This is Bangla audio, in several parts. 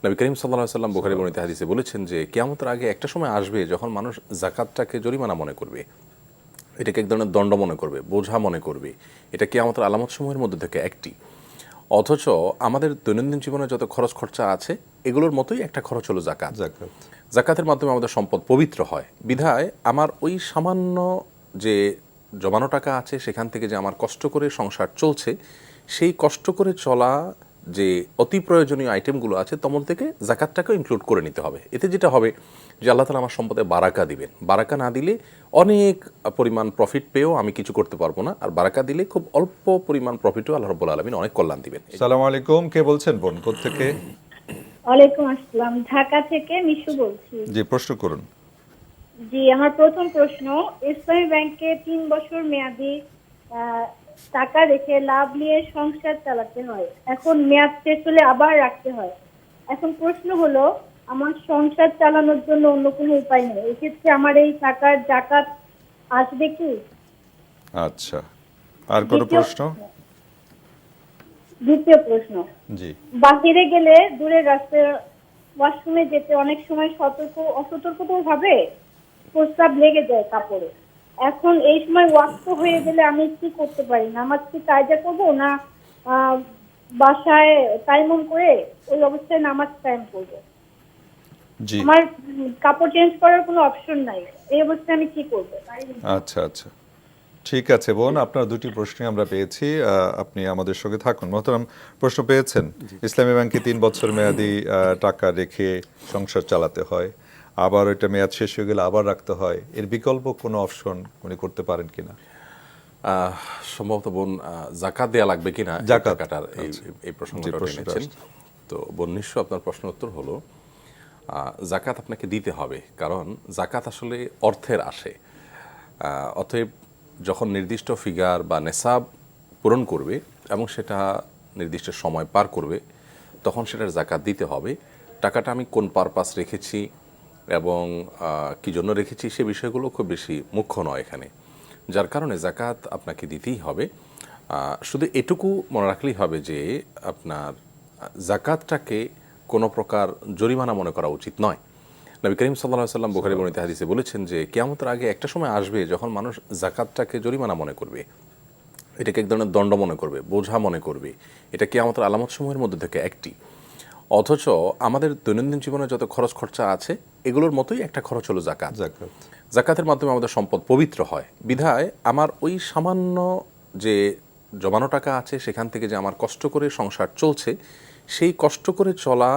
নবী করিম সাল্লাল্লাহু আলাইহি ওয়াসাল্লাম বুখারী বর্ণিত হাদিসে বলেছেন যে কিয়ামতের আগে একটা সময় আসবে যখন মানুষ যাকাতটাকে জরিমানা মনে করবে, এটাকে এক ধরনের দণ্ড মনে করবে, বোঝা মনে করবে। এটা কিয়ামতের আলামত সমূহের মধ্যে থেকে একটি। অথচ আমাদের দৈনন্দিন জীবনে যত খরচ খরচা আছে এগুলোর মতোই একটা খরচ হলো যাকাত। যাকাতের মাধ্যমে আমাদের সম্পদ পবিত্র হয় বিধায় আমার ওই সামান্য যে জমানো টাকা আছে সেখান থেকে যে আমার কষ্ট করে সংসার চলছে, সেই কষ্ট করে চলা যে অতি প্রয়োজনীয় আইটেমগুলো আছে তমন থেকে যাকাতটাকেও ইনক্লুড করে নিতে হবে। এতে যেটা হবে যে আল্লাহ তাআলা আমার সম্পদে বারাকা দিবেন। বারাকা না দিলে অনেক পরিমাণ প্রফিট পেয়েও আমি কিছু করতে পারবো না, আর বারাকা দিলে খুব অল্প পরিমাণ প্রফিটও আল্লাহ রাব্বুল আলামিন অনেক কল্যাণ দিবেন। আসসালামু আলাইকুম, কে বলছেন বোন, কোত্থেকে? ওয়ালাইকুম আসসালাম, ঢাকা থেকে মিশু বলছি। জি, প্রশ্ন করুন। জি, আমার প্রথম প্রশ্ন, ইসলামী ব্যাংকে 3 বছর মেয়াদি টাকা রেখে লাভ নিয়ে সংসার চালাতে হয়। এখন মেয়াদ শেষ হলে আবার রাখতে হয়। এখন প্রশ্ন হলো, আমার সংসার চালানোর জন্য অন্য কোনো উপায় নেই, এক্ষেত্রে আমার এই টাকার যাকাত আসবে কি? আচ্ছা, আর কোনো প্রশ্ন? দ্বিতীয় প্রশ্ন, জি, বাহিরে গেলে দূরের রাস্তায় ওয়াশরুমে যেতে অনেক সময় অসতর্কতাও ভাবে প্রস্রাব লেগে যায় কাপড়ে। এখন এই সময় ওয়াক্ত হয়ে গেলে আমি কি করতে পারি? নামাজ কি কায়দা করবো না বাসায় তায়াম্মুম করে ওই অবস্থায় নামাজ কায়েম করবো? জি, আমার কাপড় চেঞ্জ করার কোনো অপশন নাই, এই অবস্থায় আমি কি করবো? আচ্ছা আচ্ছা, ঠিক আছে বোন, আপনার দুটি প্রশ্নই আমরা পেয়েছি। আপনি আমাদের সঙ্গে থাকুন। মোহতারাম, প্রশ্ন পেয়েছেন, ইসলামী ব্যাংকে 3 বছর মেয়াদি টাকা রেখে সংসার চালাতে হয়, আবার ওইটা মেয়াদ শেষ হয়ে গেলে আবার রাখতে হয়, এর বিকল্প কোনো অপশন উনি করতে পারেন কিনা? সম্ভবত বোন যাকাত দেয়া লাগবে কিনা যাকাত কাটার এই প্রসঙ্গটা টেনেছেন। তো বোন, নিশ্চয় আপনার প্রশ্ন উত্তর হলো যাকাত আপনাকে দিতে হবে, কারণ যাকাত আসলে অর্থের আসে। অতএব যখন নির্দিষ্ট ফিগার বা নেসাব পূরণ করবে এবং সেটা নির্দিষ্ট সময় পার করবে তখন সেটার যাকাত দিতে হবে। টাকাটা আমি কোন পারপাস রেখেছি এবং কী জন্য রেখেছি সে বিষয়গুলো খুব বেশি মুখ্য নয় এখানে, যার কারণে যাকাত আপনাকে দিতেই হবে। শুধু এটুকু মনে রাখলেই হবে যে আপনার যাকাতটাকে কোনো প্রকার জরিমানা মনে করা উচিত নয়। নবী করিম সাল্লাল্লাহু আলাইহি ওয়াসাল্লাম বুখারী বর্ণিত হাদিসে বলেছেন যে কিয়ামতের আগে একটা সময় আসবে যখন মানুষ যাকাতটাকে জরিমানা মনে করবে, এটাকে এক ধরনের দণ্ড মনে করবে, বোঝা মনে করবে। এটা কিয়ামতের আলামত সমূহের মধ্যে থেকে একটি। অথচ আমাদের দৈনন্দিন জীবনে যত খরচ খরচা আছে এগুলোর মতোই একটা খরচ হলো যাকাত। যাকাতের মাধ্যমে আমাদের সম্পদ পবিত্র হয় বিধায় আমার ওই সামান্য যে জমানো টাকা আছে সেখান থেকে যে আমার কষ্ট করে সংসার চলছে, সেই কষ্ট করে চলা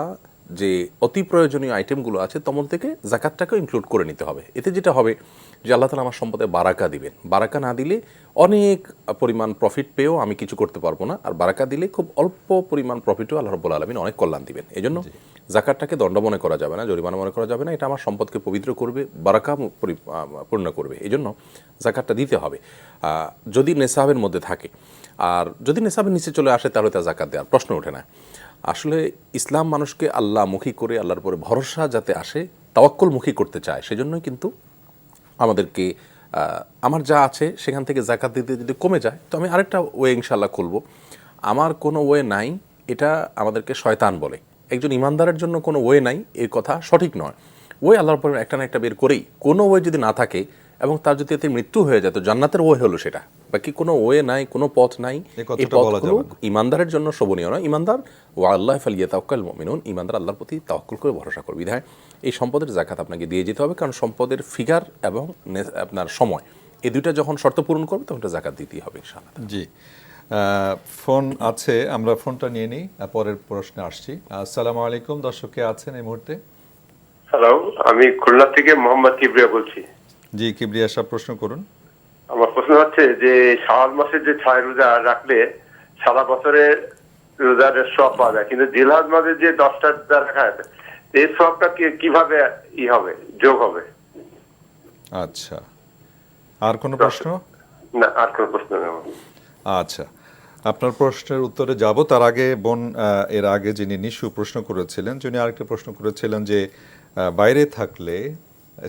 যে অতি প্রয়োজনীয় আইটেমগুলো আছে তমন থেকে যাকাতটাকেও ইনক্লুড করে নিতে হবে। এতে যেটা হবে যে আল্লাহ তাআলা আমার সম্পদে বারাকা দিবেন। বারাকা না দিলে অনেক পরিমাণ প্রফিট পেয়েও আমি কিছু করতে পারবো না, আর বারাকা দিলে খুব অল্প পরিমাণ প্রফিটও আল্লাহ রাব্বুল আলামিন অনেক কল্যাণ দিবেন। এই জন্য যাকাতটাকে দণ্ড মনে করা যাবে না, জরিমানা মনে করা যাবে না। এটা আমার সম্পদকে পবিত্র করবে, বারাকা পূর্ণ করবে। এই জন্য যাকাতটা দিতে হবে যদি নেসাবের মধ্যে থাকে। আর যদি নেসাবের নিচে চলে আসে তাহলে তার যাকাত দেওয়ার প্রশ্ন ওঠে না। আসলে ইসলাম মানুষকে আল্লাহমুখী করে, আল্লাহর উপরে ভরসা যাতে আসে, তাওয়াক্কুলমুখী করতে চায়। সেজন্যই কিন্তু আমাদেরকে আমার যা আছে সেখান থেকে যাকাত দিতে যদি কমে যায় তো আমি আরেকটা ওয়ে ইনশাল্লাহ খুলব। আমার কোনো ওয়ে নাই, এটা আমাদেরকে শয়তান বলে। একজন ইমানদারের জন্য কোনো ওয়ে নাই, এর কথা সঠিক নয়। ওয়ে আল্লাহর উপর একটা না একটা বের করেই, কোনো ওয়ে যদি না থাকে এবং তার যদি এতে মৃত্যু হয়ে যায় তো জান্নাতের ওয়ে হলো সেটা। বাকি কোনো ওয়ে নাই, কোনো পথ নাই, এই পথগুলো ইমানদারের জন্য শোভনীয় নয়। ইমানদার ওয়া আল্লাহ ফালিয়াতাওয়াক্কাল মুমিনুন, ইমানদার আল্লাহর প্রতি তাওয়াক্কুল করে ভরসা করবে। বিধায় এই সম্পদের যাকাত আপনাকে দিয়ে যেতে হবে, কারণ সম্পদের ফিগার এবং আপনার সময় এই দুইটা যখন শর্ত পূরণ করবে তখন এটা যাকাত দিতেই হবে ইনশাআল্লাহ। জি, ফোন আছে, আমরা ফোনটা নিয়ে নিই, পরের প্রশ্নে আসছি। আসসালামু আলাইকুম, দর্শকে আছেন এই মুহূর্তে। হ্যালো, আমি খুলনা থেকে মোহাম্মদ কিবরিয়া বলছি। জি, কিবরিয়া সাহেব, প্রশ্ন করুন। আমার প্রশ্ন হচ্ছে যে শাওয়াল মাসের যে 6 রোজা রাখলে সারা বছরের রোজার সওয়াব পাওয়া যায়, কিন্তু জিলহজ মাসের যে 10টা রোজা রাখা আছে এই সওয়াবটা কিভাবে হবে, যোগ হবে? আচ্ছা, আর কোনো প্রশ্ন? না, আর কোনো প্রশ্ন নেই। আচ্ছা, আপনার প্রশ্নের উত্তরে যাব তার আগে বোন, এর আগে যিনি নিশু প্রশ্ন করেছিলেন, যিনি আরেকটা প্রশ্ন করেছিলেন যে বাইরে থাকলে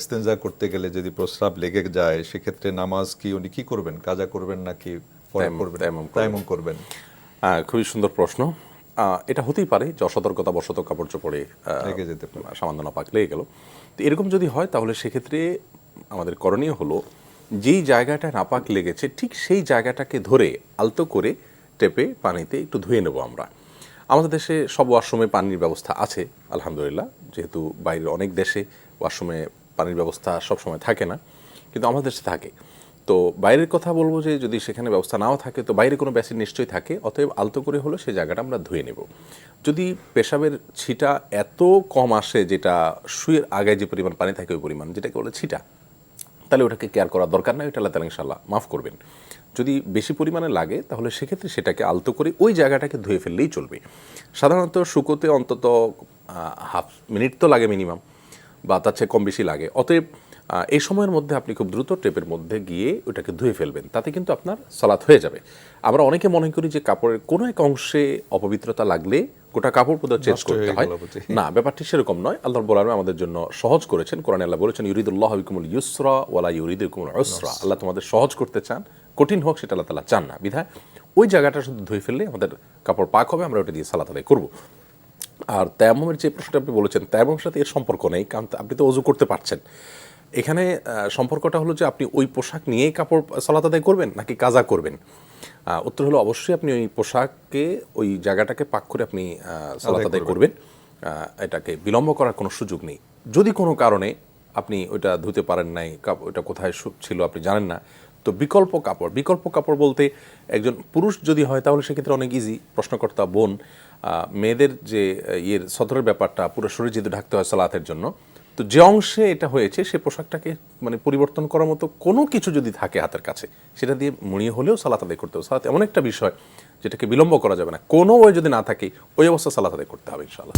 ইস্তেঞ্জা করতে গেলে যদি প্রস্রাব লেগে যায় সেক্ষেত্রে নামাজ কি উনি কি করবেন, কাজা করবেন নাকি তায়াম্মুম করবেন? খুবই সুন্দর প্রশ্ন। এটা হতেই পারে যে অসতর্কতাবশত কাপড় চোপড়ে লেগে যেতে পারে। সামান্য নাপাক লেগে গেল। তো এরকম যদি হয় তাহলে সেক্ষেত্রে আমাদের করণীয় হলো যেই জায়গাটা নাপাক লেগেছে ঠিক সেই জায়গাটাকে ধরে আলতো করে টেপে পানিতে একটু ধুয়ে নেব আমরা। আমাদের দেশে সব ওয়াশরুমে পানির ব্যবস্থা আছে আলহামদুলিল্লাহ, যেহেতু বাইরের অনেক দেশে ওয়াশরুমে পানির ব্যবস্থা সবসময় থাকে না, কিন্তু আমাদের দেশে থাকে। তো বাইরের কথা বলবো যে যদি সেখানে ব্যবস্থা নাও থাকে তো বাইরে কোনো বেসিন নিশ্চয়ই থাকে, অতএব আলতো করে হলো সেই জায়গাটা আমরা ধুয়ে নেব। যদি পেশাবের ছিটা এত কম আসে, যেটা শুয়ের আগে যে পরিমাণ পানি থাকে ওই পরিমাণ, যেটাকে বলে ছিটা, তাহলে ওটাকে কেয়ার করার দরকার নাই, ওটা আল্লাহ তাআলা ইনশাআল্লাহ মাফ করবেন। যদি বেশি পরিমাণে লাগে তাহলে সেক্ষেত্রে সেটাকে আলতো করে ওই জায়গাটাকে ধুয়ে ফেললেই চলবে। সাধারণত শুকোতে অন্তত হাফ মিনিট তো লাগে মিনিমাম, বা তার চেয়ে কম বেশি লাগে। অতএব এই সময়ের মধ্যে আপনি খুব দ্রুত টেপের মধ্যে গিয়ে ওটাকে ধুয়ে ফেলবেন, তাতে কিন্তু আপনার সালাত হয়ে যাবে। আমরা অনেকে মনে করি যে কাপড়ের কোনো এক অংশে অপবিত্রতা লাগলে গোটা কাপড় পুরো চেঞ্জ করতে হয়। না, ব্যাপারটি সেরকম নয়। আল্লাহ রাব্বুল আলামিন আমাদের জন্য সহজ করেছেন। কোরআনে আল্লাহ বলেছেন, ইউরিদুল্লাহু বিকুমুল ইউসরা ওয়ালা ইউরিদু বিকুমুল উসরা। আল্লাহ তোমাদের সহজ করতে চান, কঠিন হোক সেটা আল্লাহ তাআলা চান না। বিধায় ওই জায়গাটা শুধু ধুয়ে ফেললে আমাদের কাপড় পাক হবে, আমরা ওটা দিয়ে সালাত আদায় করব। আর তায়াম্মুমের যে প্রশ্নটা আপনি বলেছেন, তায়াম্মুমের সাথে এর সম্পর্ক নেই, কারণ আপনি তো ওযু করতে পারছেন। এখানে সম্পর্কটা হলো যে আপনি ওই পোশাক নিয়েই কাপড় সালাত আদায় করবেন নাকি কাজা করবেন। উত্তর হলো অবশ্যই আপনি ওই পোশাককে, ওই জায়গাটাকে পাক করে আপনি সালাত আদায় করবেন। এটাকে বিলম্ব করার কোনো সুযোগ নেই। যদি কোনো কারণে আপনি ওইটা ধুতে পারেন নাই, ওইটা কোথায় ছিল আপনি জানেন না, তো বিকল্প কাপড় বলতে একজন পুরুষ যদি হয় তাহলে সেক্ষেত্রে অনেক ইজি। প্রশ্নকর্তা বোন, মেয়েদের যে সদরের ব্যাপারটা, পুরো শরীর যেহেতু ঢাকতে হয় সালাতের জন্য, তো যে অংশে এটা হয়েছে সে পোশাকটাকে মানে পরিবর্তন করার মতো কোনো কিছু যদি থাকে হাতের কাছে, সেটা দিয়ে মুড়িয়ে হলেও সালাত আদায় করতে হবে। সালাত এমন একটা বিষয় যেটাকে বিলম্ব করা যাবে না। কোনো ওই যদি না থাকে ওই অবস্থা সালাত আদায় করতে হবে ইনশাআল্লাহ।